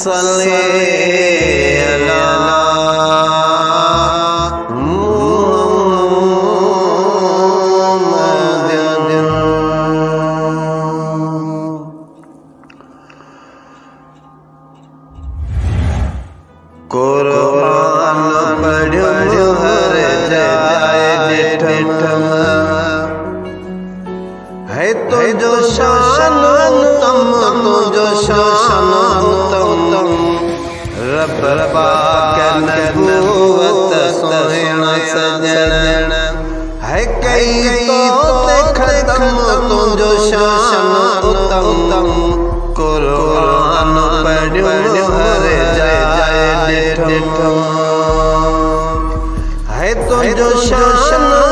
सल्ले अला कुरान पढ़ो हर जाए डिठम है तो जो शान उत्तम तो जो शान उत्तम रब पाक नबूवत सोहना सजन है कई तो खत्म तो जो शान उत्तम कुरान पढ़ो हर जाए डिठम है तो जो शान